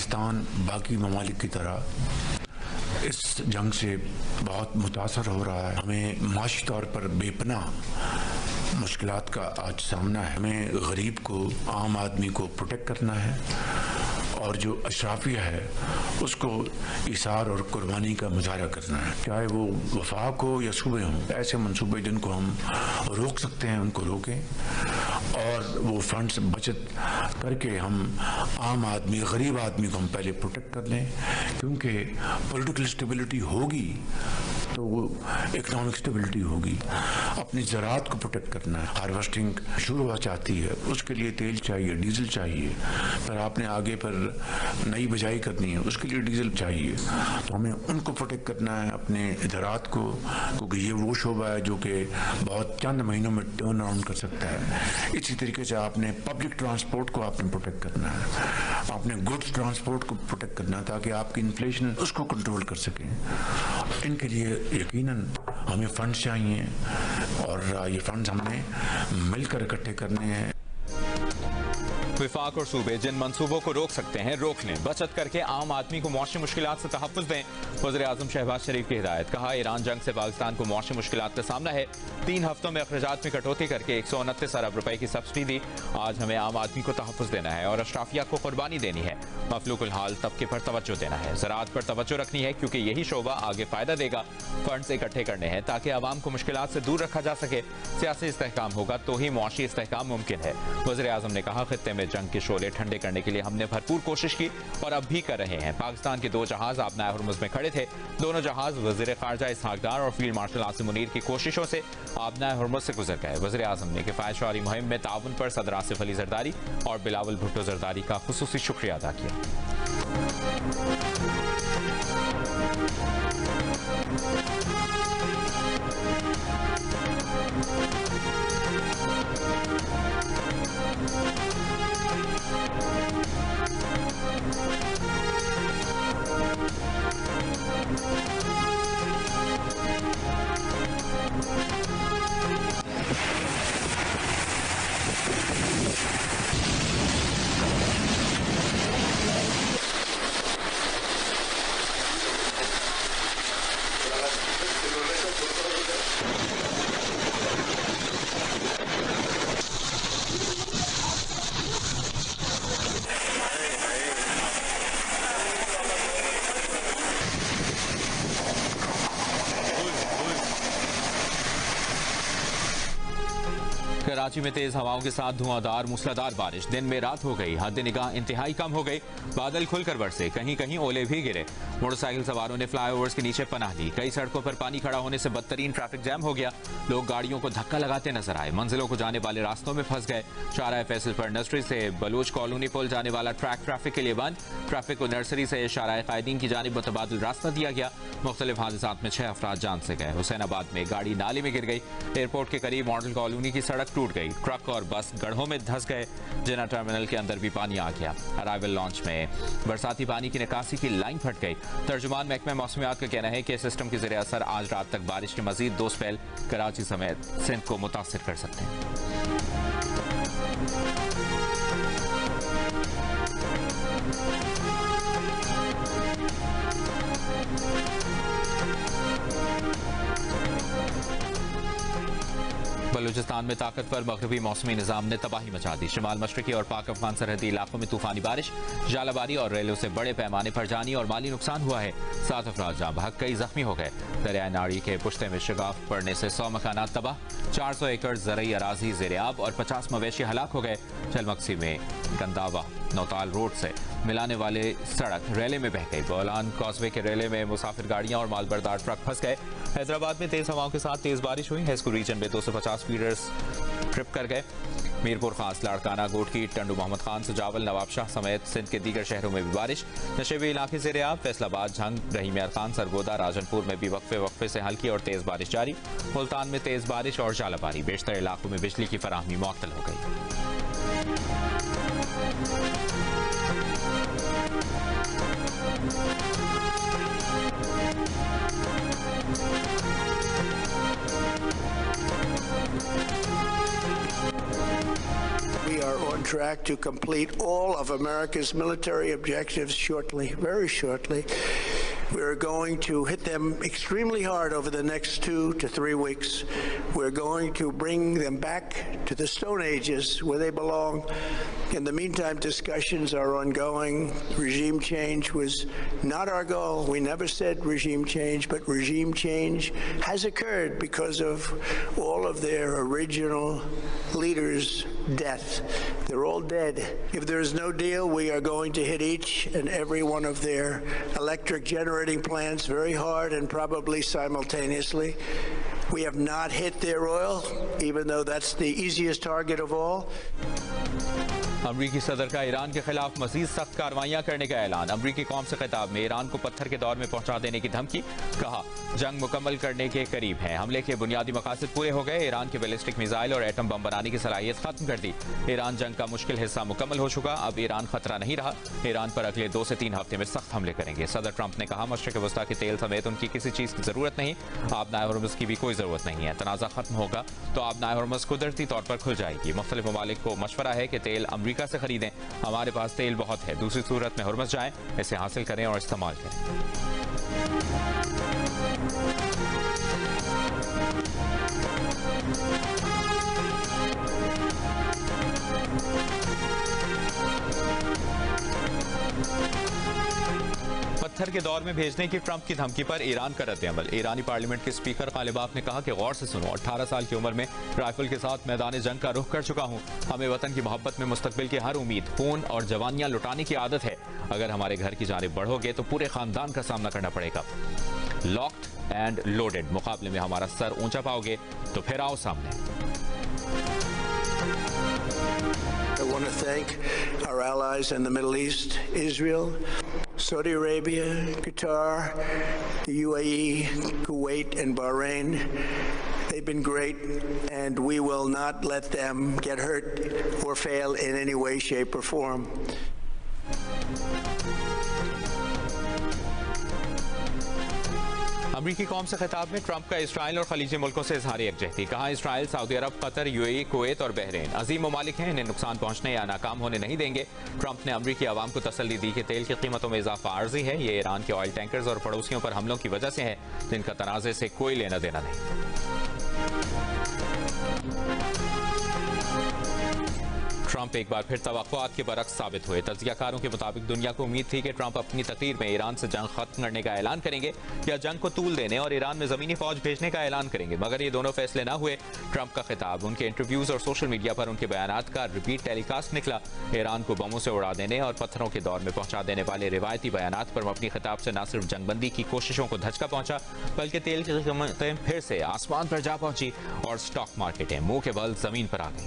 पाकिस्तान बाकी ममालिक की तरह इस जंग से बहुत मुतासर हो रहा है। हमें माशी तौर पर बेपनाह मुश्किलात का आज सामना है। हमें गरीब को, आम आदमी को प्रोटेक्ट करना है और जो अशराफिया है उसको इसार और कुर्बानी का मुजाहरा करना है। चाहे वो वफाक हो या सूबे हों, ऐसे मनसूबे जिनको हम रोक सकते हैं उनको रोकें और वो फंड्स बचत करके हम आम आदमी, गरीब आदमी को हम पहले प्रोटेक्ट कर लें, क्योंकि पॉलिटिकल स्टेबिलिटी होगी तो वो इकोनॉमिक स्टेबिलिटी होगी। अपनी ज़राअत को प्रोटेक्ट करना है। हार्वेस्टिंग शुरू होना चाहती है, उसके लिए तेल चाहिए, डीजल चाहिए। फिर आपने आगे पर नई बिजाई करनी है, उसके लिए डीजल चाहिए। तो हमें उनको प्रोटेक्ट करना है, अपने ज़राअत को, क्योंकि ये वो शोबा है जो कि बहुत चंद महीनों में टर्न अराउंड कर सकता है। इसी तरीके से आपने पब्लिक ट्रांसपोर्ट को आपने प्रोटेक्ट करना है, आपने गुड्स ट्रांसपोर्ट को प्रोटेक्ट करना है ताकि आपकी इन्फ्लेशन उसको कंट्रोल कर सकें। इनके लिए यकीनन हमें फंड्स चाहिए और ये फंड्स हमने मिलकर इकट्ठे करने हैं। विफाक और सूबे जिन मंसूबों को रोक सकते हैं रोक लें, बचत करके आम आदमी को मौसमी मुश्किलात से तहफ़्फ़ुज़ दें। वज़ीर-ए-आज़म शहबाज शरीफ की हिदायत। कहा, ईरान जंग से पाकिस्तान को मौसमी मुश्किलात का सामना है। 3 हफ्तों में अखराजात में कटौती करके 129 अरब रुपए की सब्सिडी दी। आज हमें आम आदमी को तहफ़्फ़ुज़ देना है और अशराफिया को कुर्बानी देनी है। मफलूकुल हाल तबके पर तवज्जो देना है, ज़राअत पर तवज्जो रखनी है, क्योंकि यही शोबा आगे फ़ायदा देगा। फंड्स इकट्ठे करने हैं ताकि आवाम को मुश्किलात से दूर रखा जा सके। सियासी इस्तेहकाम होगा तो ही मुआशी इस्तेहकाम मुमकिन है। वज़ीर-ए-आज़म ने कहा, खित्ते में जंग के शोले ठंडे करने के लिए हमने भरपूर कोशिश की और अब भी कर रहे हैं। पाकिस्तान के 2 जहाज आबनाए हुर्मुज़ में खड़े थे। दोनों जहाज वज़ीर ख़ारजा इसहाक़ डार और फील्ड मार्शल आसिम मुनीर की कोशिशों से आबनाए हुर्मुज़ से गुजर गए। वज़ीर-ए-आज़म ने किफ़ायत-शुआरी मुहिम में ताउन पर सदर आसिफ अली ज़रदारी और बिलावल भुट्टो ज़रदारी का ख़ुसूसी शुक्रिया अदा किया। कराची में तेज हवाओं के साथ धुआंधार मूसलाधार बारिश। दिन में रात हो गई, हद निगाह इंतहाई कम हो गई। बादल खुलकर बरसे, कहीं कहीं ओले भी गिरे। मोटरसाइकिल सवारों ने फ्लाईओवर्स के नीचे पनाह ली। कई सड़कों पर पानी खड़ा होने से बदतरीन ट्रैफिक जैम हो गया। लोग गाड़ियों को धक्का लगाते नजर आए, मंजिलों को जाने वाले रास्तों में फंस गए। शाहराह फैसल पर नर्सरी से बलूच कॉलोनी पुल जाने वाला ट्रैक ट्रैफिक के लिए बंद। ट्रैफिक को नर्सरी से शाहराह कायदीन की जानिब मुतबादिल रास्ता दिया गया। मुख्तलिफ हादसात में 6 अफराद जान से गए। हुसैनाबाद में गाड़ी नाले में गिर गई। एयरपोर्ट के करीब मॉडल कॉलोनी की सड़क टूट गई। ट्रक और बस गढ़ों में धंस गए। जिना टर्मिनल के अंदर भी पानी आ गया। अराइवल लॉन्च में बरसाती पानी की निकासी की लाइन फट गई। तर्जुमान महकमा मौसमियात का कहना है कि सिस्टम के ज़रिए असर आज रात तक बारिश के मजीद 2 स्पेल कराची समेत सिंध को मुतासिर कर सकते हैं। बलूचिस्तान में ताकतवर मगरबी मौसमी निजाम ने तबाही मचा दी। शिमाल मशरकी और पाक अफगान सरहदी इलाकों में तूफानी बारिश, जालाबारी और रेलों से बड़े पैमाने पर जानी और माली नुकसान हुआ है। 7 अफराद जाँ बहक, कई जख्मी हो गए। दरिया नाड़ी के पुश्ते में शिगाफ पड़ने से 100 मकानात तबाह, 400 एकड़ ज़रई अराजी ज़ेर-ए-आब और 50 मवेशी हलाक हो गए। चलमक्सी में गंदावा नौताल रोड से मिलाने वाले सड़क रेले में बह गई। बोलान कॉजवे के रेले में मुसाफिर गाड़ियां और मालबरदार ट्रक फंस गए। हैदराबाद में तेज हवाओं के साथ तेज बारिश हुई। हाईस्कूल रीजन में 250 फीडर्स ट्रिप कर गए। मीरपुर खास, लाड़काना, गोटकी, टंडू मोहम्मद खान, सजावल, नवाबशाह समेत सिंध के दीगर शहरों में भी बारिश। नशेबी इलाके से रियाब, फैसलाबाद, झंग, रहीम यार खान, सरगोदा, राजनपुर में भी वक्फे वक्फे से हल्की और तेज बारिश जारी। मुल्तान में तेज बारिश और जालाबारी, बेशतर इलाकों में बिजली की फराहमी मुअत्तल हो गई। We are on track. track to complete all of America's military objectives shortly, very shortly. We're going to hit them extremely hard over the next 2 to 3 weeks. We're going to bring them back to the Stone Ages where they belong. In the meantime, discussions are ongoing. Regime change was not our goal. We never said regime change, but regime change has occurred because of all of their original leaders' death. They're all dead. If there is no deal, we are going to hit each and every one of their electric generating plants very hard and probably simultaneously. We have not hit their oil, even though that's the easiest target of all. अमरीकी सदर का Iran के खिलाफ मजीद सख्त कार्रवाइयां करने का ऐलान। अमरीकी कौम से खिताब में ईरान को पत्थर के दौर में पहुंचा देने की धमकी। कहा, जंग मुकम्मल करने के करीब है। हमले के बुनियादी मकासद पूरे हो गए। ईरान के बैलिस्टिक मिसाइल और एटम बम बनाने की सलाहियत खत्म कर दी। ईरान जंग का मुश्किल हिस्सा मुकम्मल हो चुका। अब ईरान खतरा नहीं रहा। ईरान पर अगले 2 से 3 हफ्ते में सख्त हमले करेंगे। सदर ट्रंप ने कहा, मशरिक वस्ता के तेल समेत उनकी किसी चीज की जरूरत नहीं। आबनाए हॉर्मुज़ की भी कोई जरूरत नहीं है। तनाज़ा खत्म होगा तो आबनाए हॉर्मुज़ कुदरती तौर पर खुल जाएगी। मुख्तलिफ ममालिक को मशवरा है कि तेल अमरीका से खरीदें। हमारे पास तेल बहुत है। दूसरी सूरत में हॉर्मुज़ जाएं, इसे हासिल करें और इस्तेमाल करें। पत्थर के दौर में भेजने की ट्रंप की धमकी पर ईरान का रद्द-ए-अमल। ईरानी पार्लियामेंट के स्पीकर गालिबाफ ने कहा कि गौर से सुनो, 18 साल की उम्र में राइफल के साथ मैदान जंग का रुख कर चुका हूं। हमें वतन की मोहब्बत में मुस्तकबिल की हर उम्मीद, खून और जवानियां लुटाने की आदत है। अगर हमारे घर की जानिब बढ़ोगे तो पूरे खानदान का सामना करना पड़ेगा। लॉक्ड एंड लोडेड मुकाबले में हमारा सर ऊंचा पाओगे तो फिर आओ सामने। I want to thank our allies in the Middle East, Israel, Saudi Arabia, Qatar, the UAE, Kuwait, and Bahrain. They've been great, and we will not let them get hurt or fail in any way, shape, or form. अमरीकी कौम से खिताब में Trump का Israel और खलीजी मुल्कों से इजहार यकजहती। कहा, इसराइल, सऊदी अरब, कतर, यूएई, कुवैत और बहरीन अजीम ममालिक हैं, इन्हें नुकसान पहुंचने या नाकाम होने नहीं देंगे। ट्रंप ने अमरीकी अवाम को तसल्ली दी कि तेल की कीमतों में इजाफा आर्जी है। ये ईरान के ऑयल टैंकर्स और पड़ोसियों पर हमलों की वजह से है, जिनका तनाज़े से कोई लेना देना नहीं। ट्रंप एक बार फिर तवक्कुआत के बरक्स साबित हुए। तज्जियाकारों के मुताबिक दुनिया को उम्मीद थी कि ट्रंप अपनी तकरीर में ईरान से जंग खत्म करने का ऐलान करेंगे या जंग को तूल देने और ईरान में जमीनी फौज भेजने का ऐलान करेंगे, मगर ये दोनों फैसले न हुए। ट्रंप का खिताब, उनके इंटरव्यूज और सोशल मीडिया पर उनके बयानात का रिपीट टेलीकास्ट निकला। ईरान को बमों से उड़ा देने और पत्थरों के दौर में पहुंचा देने वाले रिवायती बयानात पर मबनी खिताब से न सिर्फ जंगबंदी की कोशिशों को धचका पहुंचा, बल्कि तेल की कीमतें फिर से आसमान पर जा पहुंची और स्टॉक मार्केटें मुंह के बल जमीन पर आ गई।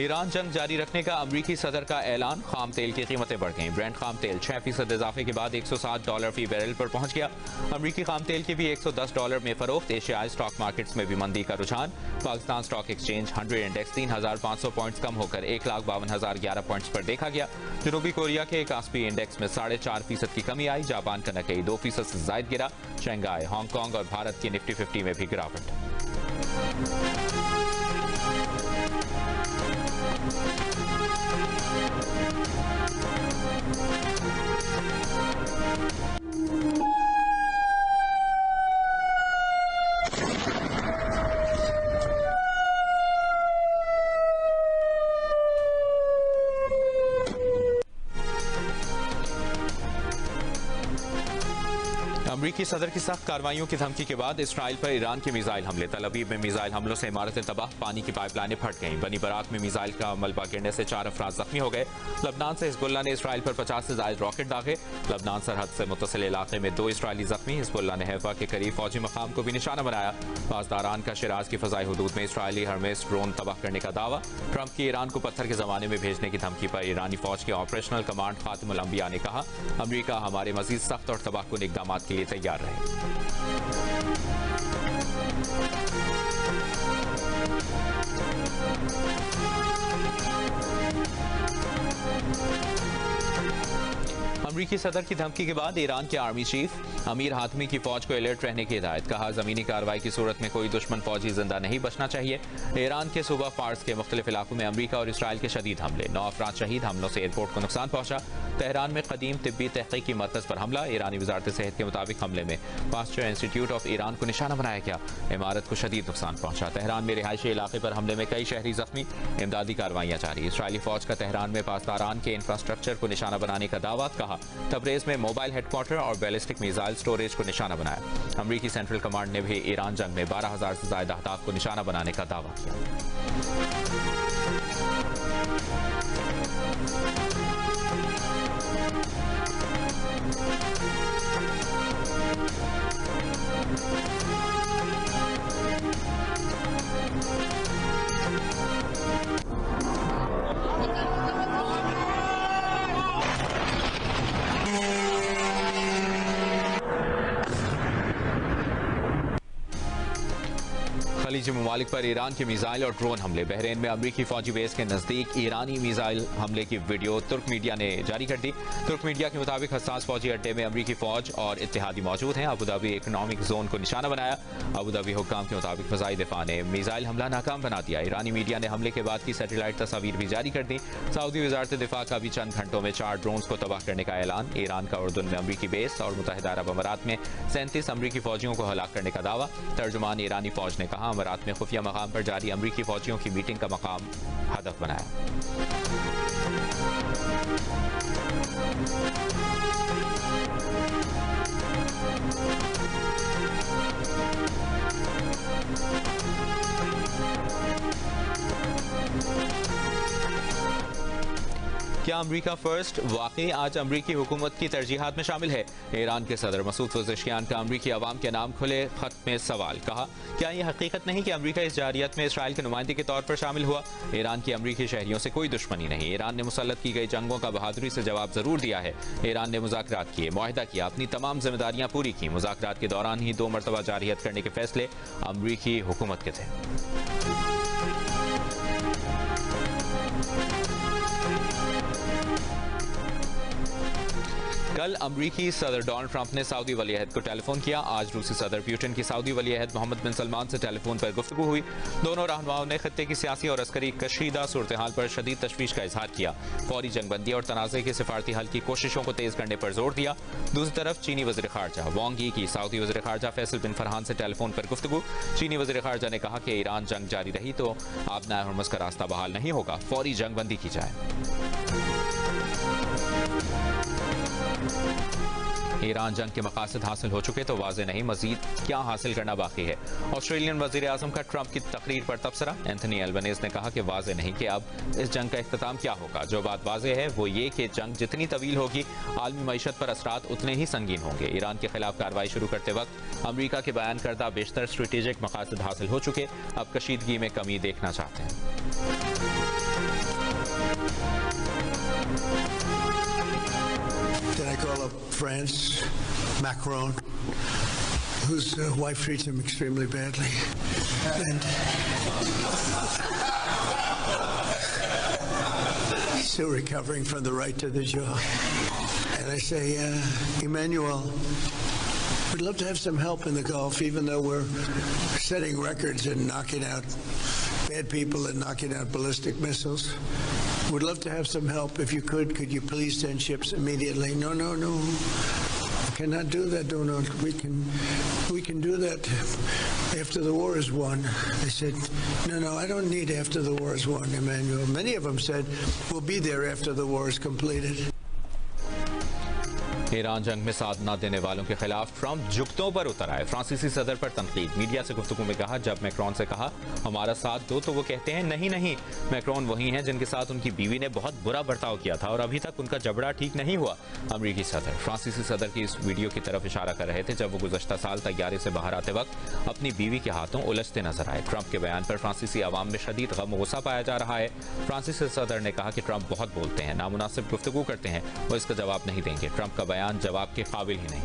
ईरान जंग जारी रखने का अमरीकी सदर का ऐलान। खाम तेल की कीमतें बढ़ गईं। ब्रेंट खाम तेल 6% इजाफे के बाद $107 फी बैरल पर पहुंच गया। अमरीकी खाम तेल की भी $110 में फरोख्त। एशियाई स्टॉक मार्केट्स में भी मंदी का रुझान। Pakistan stock exchange 100 index 3,500 points कम होकर 1,52,011 पॉइंट्स पर देखा गया। जनूबी कोरिया के कास्पी इंडेक्स में 4.5% की कमी आई। जापान का निक्केई 2% से जायद गिरा। शंघाई, हांगकांग और भारत की निफ्टी 50 में भी गिरावट। अमरीकी सदर की सख्त कार्रवाइयों की धमकी के बाद इसराइल पर ईरान के मिसाइल हमले। तल अवीव में मिसाइल हमलों से इमारतें तबाह, पानी की पाइपलाइनें फट गईं। बनी बराक में मिसाइल का मलबा गिरने से 4 अफराद जख्मी हो गए। लबनान से हिजबुल्लाह ने इसराइल पर 50 से ज्यादा रॉकेट दागे। लबनान सरहद से मुत्तसिल इलाके में 2 इसराइली जख्मी। हिजबुल्लाह ने हैफा के करीब फौजी मकाम को भी निशाना बनाया। पासदारान का शिराज की फजाई हुदूद में इसराइली हरमेस ड्रोन तबाह करने का दावा। ट्रंप की ईरान को पत्थर के जमाने में भेजने की धमकी पर ईरानी फौज के ऑपरेशनल कमांड खातिमुल अंबिया ने कहा, अमरीका हमारे मजीद सख्त और तबाहकुन इक़दाम के लिए तैयार रहे। अमरीकी सदर की धमकी के बाद ईरान के आर्मी चीफ अमीर हातमी की फौज को अलर्ट रहने की हिदायत। कहा, जमीनी कार्रवाई की सूरत में कोई दुश्मन फौजी जिंदा नहीं बचना चाहिए। ईरान के सूबा फार्स के मुख्तलिफ इलाकों में अमरीका और इसराइल के शदीद हमले, 9 अफराद शहीद। हमलों से एयरपोर्ट को नुकसान पहुंचा। तेहरान में कदीम तिब्बी तहकीकी मरकज पर हमला। ईरानी वजारत सेहत के मुताबिक हमले में पास्चर इंस्टीट्यूट ऑफ ईरान को निशाना बनाया गया। इमारत को शदीद नुकसान पहुंचा। तेहरान में रिहायशी इलाके पर हमले में कई शहरी जख्मी। इमदादी कार्रवाइयां जारी। इसराइली फौज का तेहरान में पासदारान के इंफ्रास्ट्रक्चर को निशाना बनाने का दावा। कहा, तबरेज में मोबाइल हेडक्वार्टर और बैलिस्टिक मिसाइल स्टोरेज को निशाना बनाया। अमरीकी सेंट्रल कमांड ने भी ईरान जंग में 12,000 से ज्यादा अहदाफ को निशाना बनाने का दावा किया। खलीजी ममालिक पर ईरान के मिसाइल और ड्रोन हमले। बहरीन में अमरीकी फौजी बेस के नजदीक ईरानी मिसाइल हमले की वीडियो तुर्क मीडिया ने जारी कर दी। तुर्क मीडिया के मुताबिक हसास फौजी अड्डे में अमरीकी फौज और इत्तेहादी मौजूद हैं। अबूधाबी इकोनॉमिक जोन को निशाना बनाया। अबूधाबी हुक्काम के मुताबिक फजाई दिफा ने मिसाइल हमला नाकाम बना दिया। ईरानी मीडिया ने हमले के बाद की सैटेलाइट तस्वीर भी जारी कर दी। सऊदी वजारत दिफा का भी चंद घंटों में 4 ड्रोन्स को तबाह करने का ऐलान। ईरान का उर्दुन में अमरीकी बेस और मुत्तहिदा अरब अमारात में 37 अमरीकी फौजियों को हलाक करने का दावा। तर्जुमान ईरानी फौज ने कहा, अमारात में खुफिया मकाम पर जारी अमरीकी फौजियों की मीटिंग का मकाम हदफ बनाया। क्या अमरीका फर्स्ट वाकई आज अमरीकी हुकूमत की तरजीहात में शामिल है? ईरान के सदर मसूद पज़ेश्कियान का अमरीकी अवाम के नाम खुले खत में सवाल। कहा, क्या यह हकीकत नहीं कि अमरीका इस जारियत में इसराइल के नुमाइंदे के तौर पर शामिल हुआ? ईरान की अमरीकी शहरियों से कोई दुश्मनी नहीं। ईरान ने मुसल्लत की गई जंगों का बहादुरी से जवाब जरूर दिया है। ईरान ने मुज़ाकरात किए, मुआहिदा किया, अपनी तमाम जिम्मेदारियां पूरी की। मुज़ाकरात के दौरान ही 2 मरतबा जारियत करने के फैसले अमरीकी हुकूमत के थे। कल अमरीकी सदर डोनाल्ड ट्रंप ने सऊदी वली-ए-अहद को टेलीफोन किया। आज रूसी सदर पुतिन की सऊदी वली-ए-अहद मोहम्मद बिन सलमान से टेलीफोन पर गुफ्तगू हुई। दोनों रहनुमाओं ने खत्ते की सियासी और अस्करी कशीदा सूरत हाल पर शदीद तशवीश का इजहार किया। फौरी जंगबंदी और तनाज़े के सिफारती हल की कोशिशों को तेज करने पर जोर दिया। दूसरी तरफ चीनी वज़ीर ख़ारजा वांग यी की सऊदी वज़ीर ख़ारजा फैसल बिन फरहान से टेलीफोन पर गुफ्तगू। चीनी वज़ीर ख़ारजा ने कहा कि ईरान जंग जारी रही तो आबनाए हुर्मुज़ का रास्ता बहाल नहीं होगा, फौरी जंगबंदी की जाए। ईरान जंग के मकासद हासिल हो चुके तो वाज़ेह नहीं मजीद क्या हासिल करना बाकी है। ऑस्ट्रेलियन वज़ीर आज़म का ट्रंप की तकरीर पर तबसरा। एंथनी एल्बनीज़ ने कहा कि वाज़ेह नहीं कि अब इस जंग का इख्तिताम क्या होगा। जो बात वाज़ेह है वो ये कि जंग जितनी तवील होगी आलमी मईशत पर असरात उतने ही संगीन होंगे। ईरान के खिलाफ कार्रवाई शुरू करते वक्त अमरीका के बयान करदा बेशतर स्ट्रेटेजिक मकासद हासिल हो चुके, अब कशीदगी में कमी देखना चाहते हैं। Did I call up France, Macron, whose wife treats him extremely badly, and he's still recovering from the right to the jaw. And I say, Emmanuel, we'd love to have some help in the Gulf, even though we're setting records and knocking out bad people and knocking out ballistic missiles. Would love to have some help. If you could you please send ships immediately? No. I cannot do that, Donald. We can do that after the war is won. I said, no, I don't need after the war is won, Emmanuel. Many of them said, we'll be there after the war is completed. Iran जंग में साथ न देने वालों के खिलाफ Trump जुगतों पर उतर आए। फ्रांसीसी सदर पर तनकीद। मीडिया से गुफ्तगू में कहा, जब मैक्रोन से कहा हमारा साथ दो तो वो कहते हैं नहीं। मैक्रोन वही हैं जिनके साथ उनकी बीवी ने बहुत बुरा बर्ताव किया था और अभी तक उनका जबड़ा ठीक नहीं हुआ। अमरीकी सदर फ्रांसीसी सदर की इस वीडियो की तरफ इशारा कर रहे थे जब वो गुज़श्ता साल तैयारे से बाहर आते वक्त अपनी बीवी के हाथों उलझते नजर आए। ट्रंप के बयान पर फ्रांसीसी आवाम में शदीद गम गुस्सा पाया जा रहा है। फ्रांसीसी सदर ने कहा कि ट्रंप बहुत बोलते हैं, नामुनासिब गुफ्तगू करते हैं, वो इसका जवाब नहीं देंगे। ट्रंप का बयान जवाब के काबिल ही नहीं।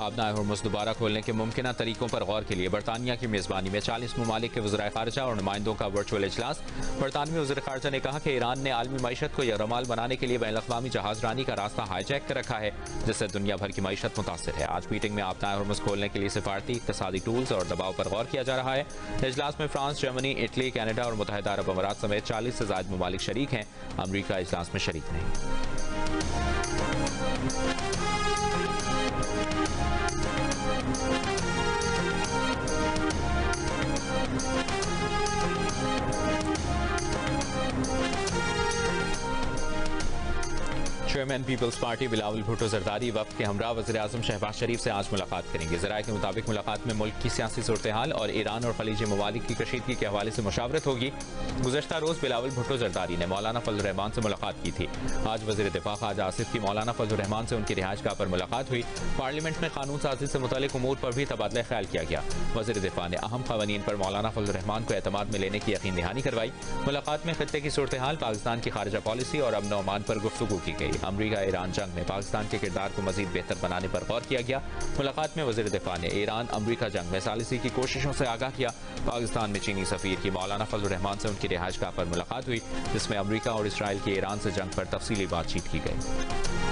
आबनाए हुर्मुज़ दोबारा खोलने के मुमकिन तरीकों पर गौर के लिए बरतानिया की मेज़बानी में 40 ममालिक के वज़राए ख़ारिजा और नुमाइंदों का वर्चुअल इजलास। बरतानवी वज़ीर ख़ारिजा ने कहा कि ईरान ने आलमी मईशत को यकरमाल बनाने के लिए बैनुल-अक़वामी जहाज़रानी का रास्ता हाईजैक कर रखा है, जिससे दुनिया भर की मईशत मुतासिर है। आज मीटिंग में आबनाए हुर्मुज़ खोलने के लिए सिफारती इक़्तिसादी टूल्स और दबाव पर गौर किया जा रहा है। इजलास में फ्रांस, जर्मनी, इटली, कैनेडा और मुत्तहिदा अरब अमारात समेत 40 से ज़ायद ममालिक शरीक हैं। अमरीका इजलास में शरीक नहीं। Chairman Peoples Party Bilawal Bhutto Zardari वक्त के हमरा वज़ीर आज़म शहबाज शरीफ से आज मुलाकात करेंगे। ज़राए के मुताबिक मुलाकात में मुल्क की सियासी सूरत हाल और ईरान और खलीजी ममालिक की कशीदगी के हवाले से मुशावरत होगी। गुज़श्ता रोज़ बिलावल भुट्टो जरदारी ने मौलाना फजल रहमान से मुलाकात की थी। आज वज़ीर दिफा ख्वाजा आसिफ की मौलाना फजल रहमान से उनकी रिहाइशगाह पर मुलाकात हुई। पार्लियामेंट में कानून साजी से मुतालिक उमूर पर भी तबादला ख्याल किया गया। वज़ीर दिफा ने अहम क़वानीन पर मौलाना फजल रहमान को एतमाद में लेने की यकीन दहानी करवाई। मुलाकात में खित्ते की सूरत हाल, पाकिस्तान की खारिजा पॉलिसी और अमन व अमान पर गुफ्तगू की गई। अमरीका ईरान जंग में पाकिस्तान के किरदार को मजीद बेहतर बनाने पर गौर किया गया। मुलाकात में वज़ीर दिफा ने ईरान अमरीका जंग में सालिसी की कोशिशों से आगाह किया। पाकिस्तान में चीनी सफीर की मौलाना फजल रहमान से उनकी रिहाइशगाह पर मुलाकात हुई, जिसमें अमरीका और इसराइल की ईरान से जंग पर तफसीली बातचीत की गई।